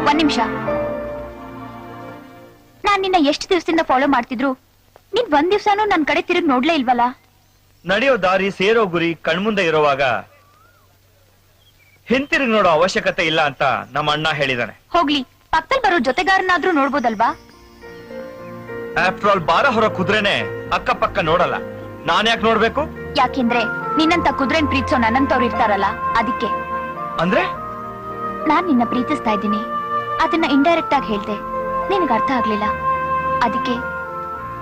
ಒಂದ್ ನಿಮಿಷ. ನಾನ್ ನಿನ್ನ ಎಷ್ಟು ದಿವಸದಿಂದ ಫಾಲೋ ಮಾಡ್ತಿದ್ರು ನೀನ್ ಒಂದ್ ದಿವ್ಸನೂ ನನ್ ಕಡೆ ತಿರುಗಿ ನೋಡ್ಲೇ ಇಲ್ವಲ್ಲ. ನಡೆಯೋ ದಾರಿ ಸೇರೋ ಗುರಿ ಕಣ್ಮುಂದೆ ಇರುವಾಗ ಹಿಂತಿರುಗಿ ನೋಡೋ ಅವಶ್ಯಕತೆ ಇಲ್ಲ ಅಂತ ನಮ್ಮ ಅಣ್ಣ ಹೇಳಿದಾನೆ. ಹೋಗ್ಲಿ, ಪಕ್ಕದಲ್ಲಿ ಬರೋ ಜೊತೆಗಾರನಾದ್ರೂ ನೋಡ್ಬೋದಲ್ವಾ? ಆಫ್ಟರ್ ಆಲ್ ಬಾರ ಹೊರ ಕುದುರೆನೆ ಅಕ್ಕಪಕ್ಕ ನೋಡಲ್ಲ, ನಾನ್ ಯಾಕೆ ನೋಡ್ಬೇಕು? ಯಾಕೆಂದ್ರೆ ನಿನ್ನಂತ ಕುದುರೆನ್ ಪ್ರೀತಿಸೋ ನನ್ನಂತವ್ರು ಇರ್ತಾರಲ್ಲ, ಅದಕ್ಕೆ. ಅಂದ್ರೆ ನಾನ್ ನಿನ್ನ ಪ್ರೀತಿಸ್ತಾ ಇದ್ದೀನಿ, ಅದನ್ನ ಇಂಡೈರೆಕ್ಟ್ ಆಗಿ ಹೇಳ್ದೆ, ನಿನಗೆ ಅರ್ಥ ಆಗ್ಲಿಲ್ಲ. ಅದಕ್ಕೆ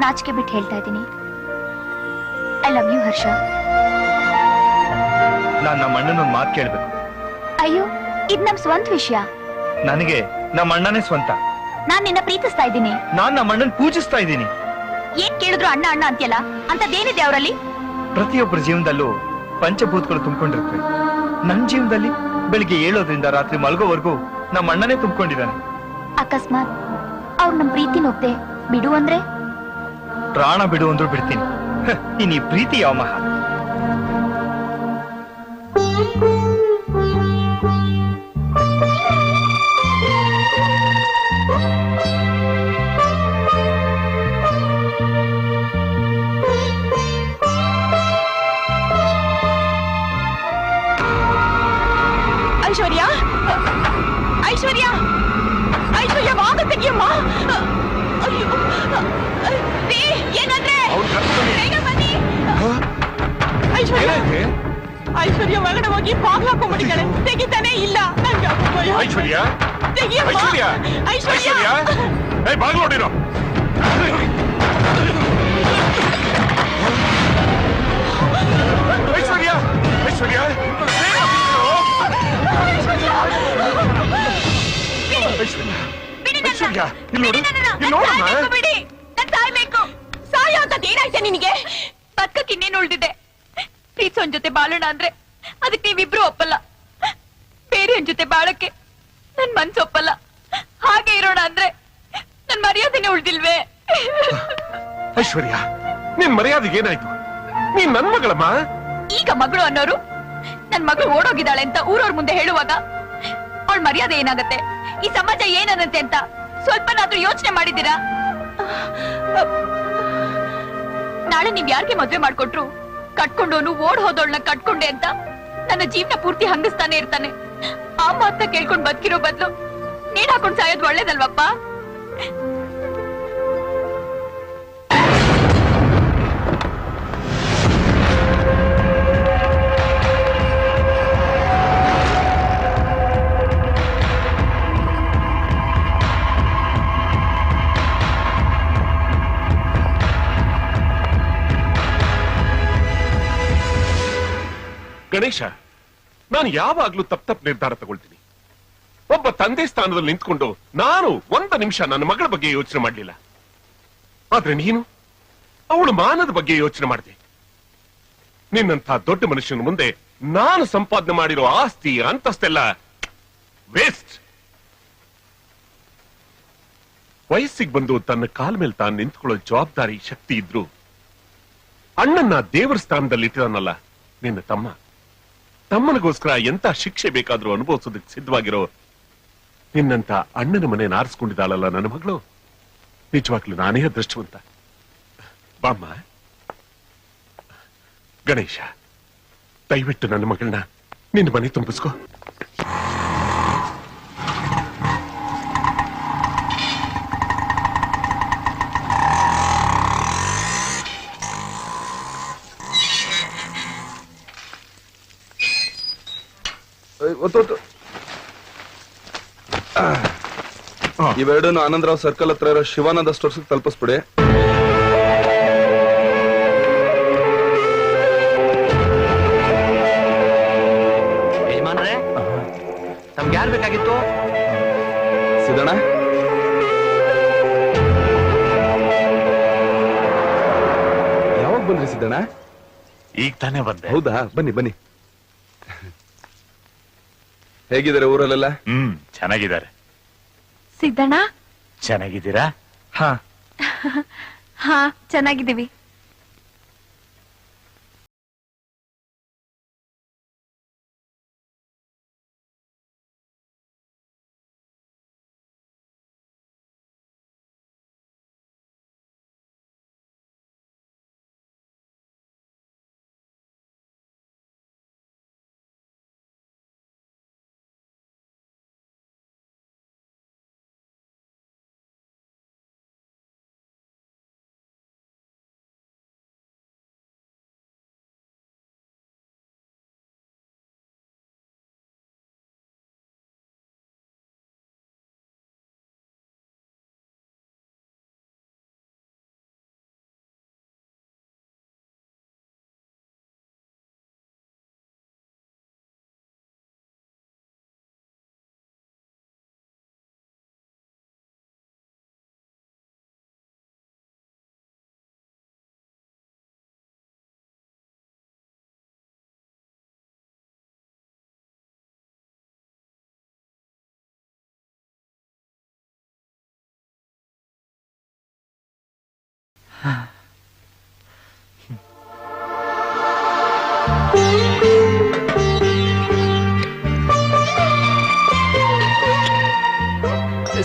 ನಾಚಿಕೆ ಬಿಟ್ಟು ಹೇಳ್ತಾ ಇದ್ದೀನಿ. ಐ ಲವ್ ಯು ಹರ್ಷ. ನಾನ್ ನಮ್ಮ ಅಣ್ಣನೊಂದು ಮಾತು ಕೇಳ್ಬೇಕು. ಅಯ್ಯೋ, ಇದ್ ನಮ್ ಸ್ವಂತ ವಿಷಯ. ನನಗೆ ನಮ್ಮ ಅಣ್ಣನೇ ಸ್ವಂತ. ನಾನ್ ನಿನ್ನ ಪ್ರೀತಿಸ್ತಾ ಇದ್ದೀನಿ. ನಾನ್ ನಮ್ಮ ಅಣ್ಣನ್ ಪೂಜಿಸ್ತಾ ಇದ್ದೀನಿ. ಏನ್ ಕೇಳಿದ್ರು ಅಣ್ಣ ಅಣ್ಣ ಅಂತೀಯಲ್ಲ, ಅಂತದೇನಿದೆ ಅವರಲ್ಲಿ? ಪ್ರತಿಯೊಬ್ಬರ ಜೀವನದಲ್ಲೂ ಪಂಚಭೂತಗಳು ತುಂಬಿಕೊಂಡಿರುತ್ತೆ. ನನ್ ಜೀವನದಲ್ಲಿ ಬೆಳಿಗ್ಗೆ ಏಳೋದ್ರಿಂದ ರಾತ್ರಿ ಮಲಗೋವರೆಗೂ ನಮ್ಮ ಅಣ್ಣನೇ ತುಂಬಿಕೊಂಡಿದ್ದಾನೆ. ಅಕಸ್ಮಾತ್ ಅವ್ರು ನಮ್ ಪ್ರೀತಿ ಒಪ್ದೆ ಬಿಡು ಅಂದ್ರೆ? ಪ್ರಾಣ ಬಿಡು ಅಂದ್ರೂ ಬಿಡ್ತೀನಿ. ಇನ್ ಈ ಪ್ರೀತಿ ಯಾವ ಮಹಾ. ಐಶ್ವರ್ಯ, ಐಶ್ವರ್ಯ, ಐಶ್ವರ್ಯ, ವಾದ ತೆಗಿಯಮ್ಮ. ಅಯ್ಯೋ, ಏನಂದ್ರೆ? ಬೇಗ ಬನ್ನಿ. ಐಶ್ವರ್ಯ, ಐಶ್ವರ್ಯ ಒಳಗಡೆ ಹೋಗಿ ಬಾಗ್ಲು ಹಾಕೊಂಡ್ಬಿಟ್ಟಿದ್ದಾಳೆ, ತೆಗಿತಾನೆ ಇಲ್ಲ. ಐಶ್ವರ್ಯ, ತೆಗಿಯಮ್ಮ. ಐಶ್ವರ್ಯ, ಐಶ್ವರ್ಯ, ಬಾಗ್ಲು ನೋಡಿರೋ. ಐಶ್ವರ್ಯ, ಐಶ್ವರ್ಯ, ಸಾಯೋ ಅಂತ ಏನಾಯ್ತೆ ನಿನಗೆ? ಬದುಕಕ್ಕೆ ಇನ್ನೇನು ಉಳಿದಿದೆ? ಪ್ರೀತಿಸೋನ್ ಜೊತೆ ಬಾಳೋಣ ಅಂದ್ರೆ ಅದಕ್ಕೆ ನೀವಿಬ್ರು ಒಪ್ಪಲ್ಲ. ಬೇರೆಯವ್ರ ಜೊತೆ ಬಾಳಕ್ಕೆ ನನ್ ಮನ್ಸು ಒಪ್ಪಲ್ಲ. ಹಾಗೆ ಇರೋಣ ಅಂದ್ರೆ ನನ್ ಮರ್ಯಾದೆನೆ ಉಳ್ದಿಲ್ವೇ? ಐಶ್ವರ್ಯ, ನಿನ್ ಮರ್ಯಾದೆಗೆ ಏನಾಯ್ತು? ನೀನ್ ನನ್ ಮಗಳಮ್ಮ. ಈಗ ಮಗಳು ಅನ್ನೋರು ನನ್ ಮಗಳು ಓಡೋಗಿದ್ದಾಳೆ ಅಂತ ಊರವ್ರ ಮುಂದೆ ಹೇಳುವಾಗ ಅವಳ ಮರ್ಯಾದೆ ಏನಾಗತ್ತೆ? ಈ ಸಮಾಜ ಏನನ್ನತ್ತೆ ಅಂತ ಸ್ವಲ್ಪನಾದ್ರೂ ಯೋಚನೆ ಮಾಡಿದ್ದೀರಾ? ನಾಳೆ ನೀವ್ ಯಾರಿಗೆ ಮದ್ವೆ ಮಾಡ್ಕೊಟ್ರು ಕಟ್ಕೊಂಡವನು ಓಡ್ ಹೋದವಳನ್ನ ಕಟ್ಕೊಂಡೆ ಅಂತ ನನ್ನ ಜೀವನ ಪೂರ್ತಿ ಹಂಗಿಸ್ತಾನೆ ಇರ್ತಾನೆ. ಆ ಮಾತನ್ನ ಕೇಳ್ಕೊಂಡ್ ಬದುಕಿರೋ ಬದ್ಲು ನೀನ್ ಹಾಕೊಂಡ್ ಸಾಯೋದು ಒಳ್ಳೇದಲ್ವಪ್ಪ? ಗಣೇಶ, ನಾನು ಯಾವಾಗ್ಲೂ ತಪ್ಪ ನಿರ್ಧಾರ ತಗೊಳ್ತೀನಿ. ಒಬ್ಬ ತಂದೆ ಸ್ಥಾನದಲ್ಲಿ ನಿಂತ್ಕೊಂಡು ನಾನು ಒಂದು ನಿಮಿಷ ನನ್ನ ಮಗಳ ಬಗ್ಗೆ ಯೋಚನೆ ಮಾಡಲಿಲ್ಲ. ಆದ್ರೆ ನೀನು ಅವಳು ಮಾನದ ಬಗ್ಗೆ ಯೋಚನೆ ಮಾಡಿದೆ. ನಿನ್ನಂಥ ದೊಡ್ಡ ಮನುಷ್ಯನ ಮುಂದೆ ನಾನು ಸಂಪಾದನೆ ಮಾಡಿರೋ ಆಸ್ತಿ ಅಂತಸ್ತೆಲ್ಲ ವೇಸ್ಟ್. ವಯಸ್ಸಿಗೆ ಬಂದು ತನ್ನ ಕಾಲ ಮೇಲೆ ತಾನು ನಿಂತ್ಕೊಳ್ಳೋ ಜವಾಬ್ದಾರಿ ಶಕ್ತಿ ಇದ್ರು ಅಣ್ಣನ್ನ ದೇವರ ಸ್ಥಾನದಲ್ಲಿ ಇಟ್ಟಿದಾನಲ್ಲ ನಿನ್ನ ತಮ್ಮ. ತಮ್ಮನಿಗೋಸ್ಕರ ಎಂತ ಶಿಕ್ಷೆ ಬೇಕಾದ್ರೂ ಅನುಭವಿಸೋದಕ್ಕೆ ಸಿದ್ಧವಾಗಿರೋ ನಿನ್ನಂತ ಅಣ್ಣನ ಮನೆ ಆರಿಸ್ಕೊಂಡಿದ್ದಾಳಲ್ಲ ನನ್ನ ಮಗಳು. ನಿಜವಾಗ್ಲೂ ನಾನೇ ಅದೃಷ್ಟವಂತ. ಬಾಮ್ಮ. ಗಣೇಶ, ದಯವಿಟ್ಟು ನನ್ನ ಮಗಳನ್ನ ನಿನ್ನ ಮನೆ ತುಂಬಿಸ್ಕೋ. ಇವೆರಡನ್ನು ಆನಂದರಾವ್ ಸರ್ಕಲ್ ಹತ್ರ ಇರೋ ಶಿವಾನಂದ ಸ್ಟೋರ್ಸ್ ತಲುಪಿಸ್ಬಿಡಿ. ಯಜಮಾನ್ರೆ, ತಮ್ಗೆ ಯಾರು ಬೇಕಾಗಿತ್ತು? ಸಿದ್ದಣ್ಣ, ಯಾವಾಗ ಬಂದ್ರಿ ಸಿದ್ದಣ್ಣ? ಈಗ ತಾನೇ ಬಂದೆ. ಹೌದಾ? ಬನ್ನಿ ಬನ್ನಿ. ಹೇಗಿದ್ದಾರೆ ಊರಲ್ಲೆಲ್ಲ? ಚೆನ್ನಾಗಿದ್ದಾರೆ. ಸಿದ್ದಣ್ಣ, ಚೆನ್ನಾಗಿದ್ದೀರಾ? ಹಾ, ಚೆನ್ನಾಗಿದ್ದೀವಿ.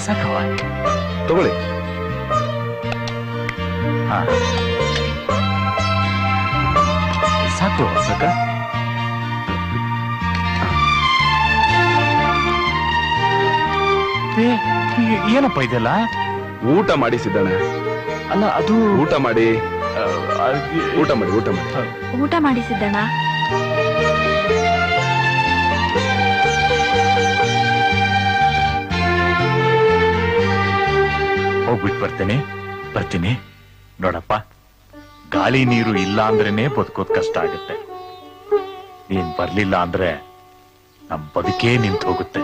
ಸಾಕವ ತಗೊಳ್ಳಿ. ಸಾಕು ಸಾಕ. ಏನಪ್ಪ ಇದೆಲ್ಲ? ಊಟ ಮಾಡಿ ಸಿದ್ದಣ್ಣ. ಅಲ್ಲ ಅದು ಊಟ ಮಾಡಿ ಊಟ ಮಾಡಿ ಊಟ ಮಾಡಿ. ಊಟ ಮಾಡಿಸಿದ್ದಣ್ಣ. ಹೋಗ್ಬಿಟ್ಟು ಬರ್ತೀನಿ. ನೋಡಪ್ಪ, ಗಾಳಿ ನೀರು ಇಲ್ಲ ಅಂದ್ರೇನೆ ಬದುಕೋದ್ ಕಷ್ಟ ಆಗುತ್ತೆ. ನೀನ್ ಬರ್ಲಿಲ್ಲ ಅಂದ್ರೆ ನಮ್ ಬದುಕೇ ನಿಂತು ಹೋಗುತ್ತೆ.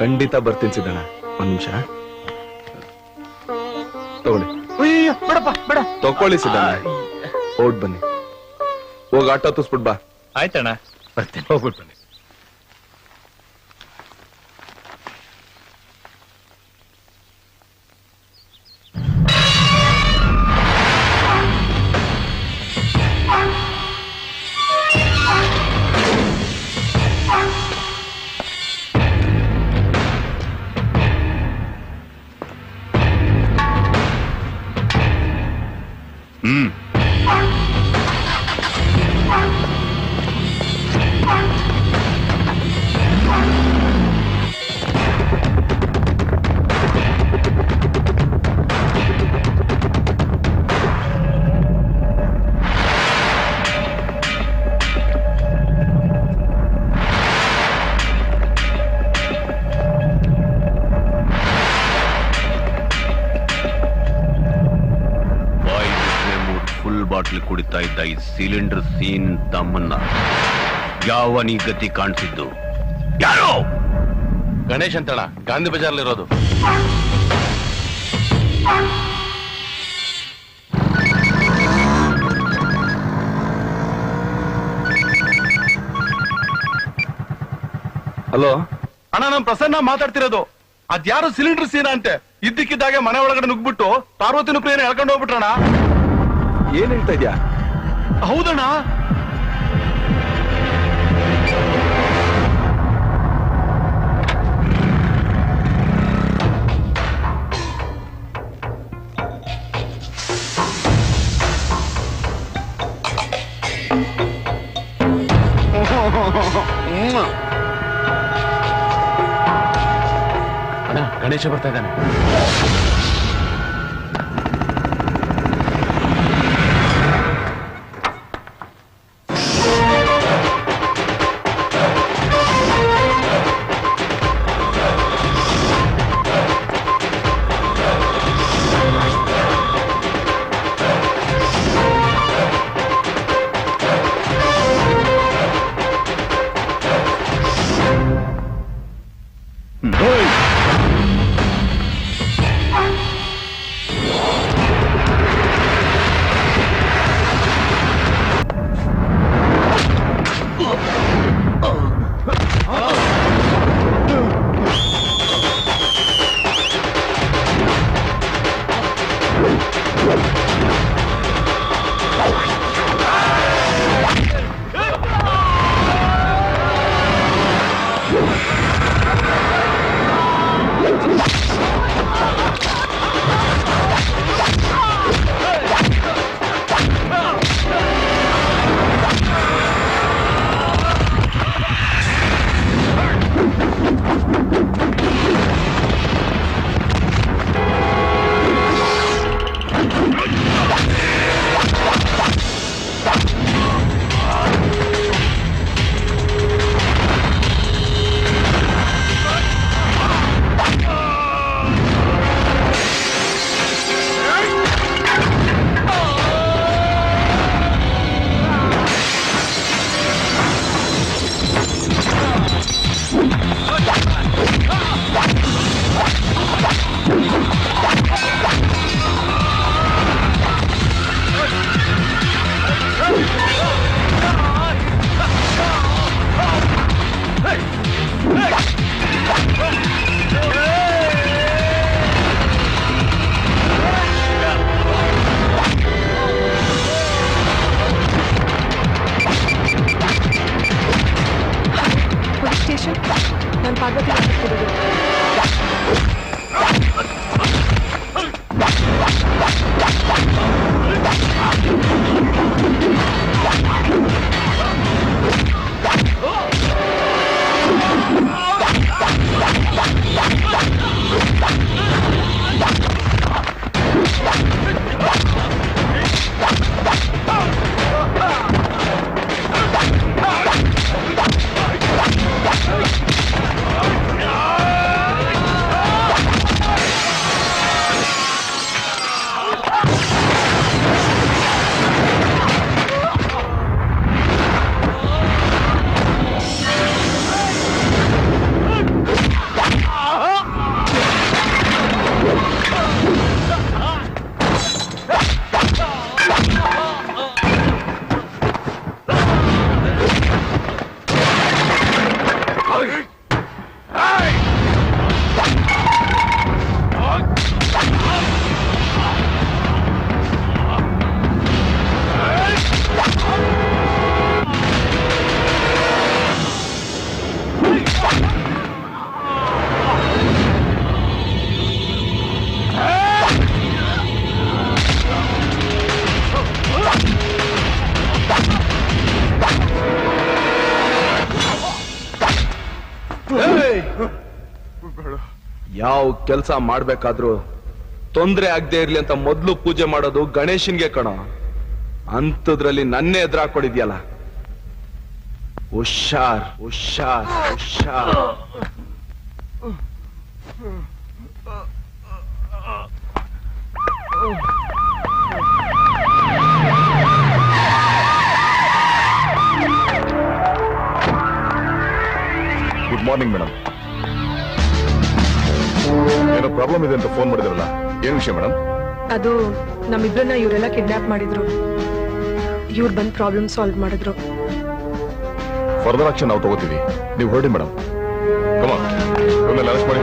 ಖಂಡಿತ ಬರ್ತೀನಿ ಸಿದ್ದಣ್ಣ. ಒಂದ್ ನಿಮಿಷ ತಗೊಳ್ಳಿ. ಬೇಡಪ್ಪ ಬೇಡ. ತಕೊಳ್ಳಿ ಸಿದ್ದಣ್ಣ. ಹೊರಟ್ ಬನ್ನಿ. ಹೋಗಿ ಆಟೋ ತುಸ್ಬಿಟ್ ಬಾ. ಆಯ್ತಣ್ಣ. ಬರ್ತೀನಿ. ಹೋಗ್ಬಿಟ್ಟು ಬನ್ನಿ. ಬಾಟ್ಲಿ ಕುಡಿತಾ ಇದ್ದ ಈ ಸಿಲಿಂಡರ್ ಸೀನ್ ತಮ್ಮನ್ನ ಯಾವನಿ ಗತಿ ಕಾಣಿಸಿದ್ದು? ಯಾರು? ಗಣೇಶ್ ಅಂತಳ, ಗಾಂಧಿ ಬಜಾರ್ಲಿರೋದು. ಹಲೋ ಅಣ್ಣ, ನಮ್ ಪ್ರಸನ್ನ ಮಾತಾಡ್ತಿರೋದು. ಅದ್ಯಾರು ಸಿಲಿಂಡರ್ ಸೀನಾ ಅಂತೆ. ಇದ್ದಕ್ಕಿದ್ದಾಗೆ ಮನೆ ಒಳಗಡೆ ನುಗ್ಬಿಟ್ಟು ಪಾರ್ವತಿನ ಪ್ರಿಯನ ಎಳ್ಕೊಂಡು ಹೋಗ್ಬಿಟ್ರಣ. ಏನ್ ಹೇಳ್ತಾ ಇದ್ಯಾ? ಹೌದಣ್ಣ. ಅಣ್ಣ, ಗಣೇಶ ಬರ್ತಾ ಇದ್ದಾನೆ. ಪಾರ್ವತಿ ಕೊಡೋದು. ಯಾವ ಕೆಲಸ ಮಾಡ್ಬೇಕಾದ್ರೂ ತೊಂದ್ರೆ ಆಗದೆ ಇರ್ಲಿ ಅಂತ ಮೊದ್ಲು ಪೂಜೆ ಮಾಡೋದು ಗಣೇಶನ್ಗೆ ಕಣ. ಅಂತದ್ರಲ್ಲಿ ನನ್ನೇ ಎದುರಾಕೊಡಿದ್ಯಲ್ಲ. ಹುಷಾರ್ ಹುಷಾರ್ ಹುಷಾರ್. Good morning madam. ಏನೋ ಪ್ರಾಬ್ಲಮ್ ಇದೆ ಅಂತ ಫೋನ್ ಮಾಡಿದ್ರಲ್ಲ, ಏನ್ ವಿಷಯ ಮೇಡಮ್? ಅದು ನಮ್ಮಿಬ್ರನ್ನ ಇವರೆಲ್ಲ ಕಿಡ್ನಾಪ್ ಮಾಡಿದ್ರು. ಇವ್ರು ಬಂದ್ ಪ್ರಾಬ್ಲಮ್ ಸಾಲ್ವ್ ಮಾಡಿದ್ರು. ಫರ್ದರ್ ಆಕ್ಷನ್ ನಾವು ತಗೋತೀವಿ, ನೀವು ಹೊರಡಿ ಮೇಡಮ್. ಕಮಾನ್, ಅರೆಸ್ಟ್ ಮಾಡಿ.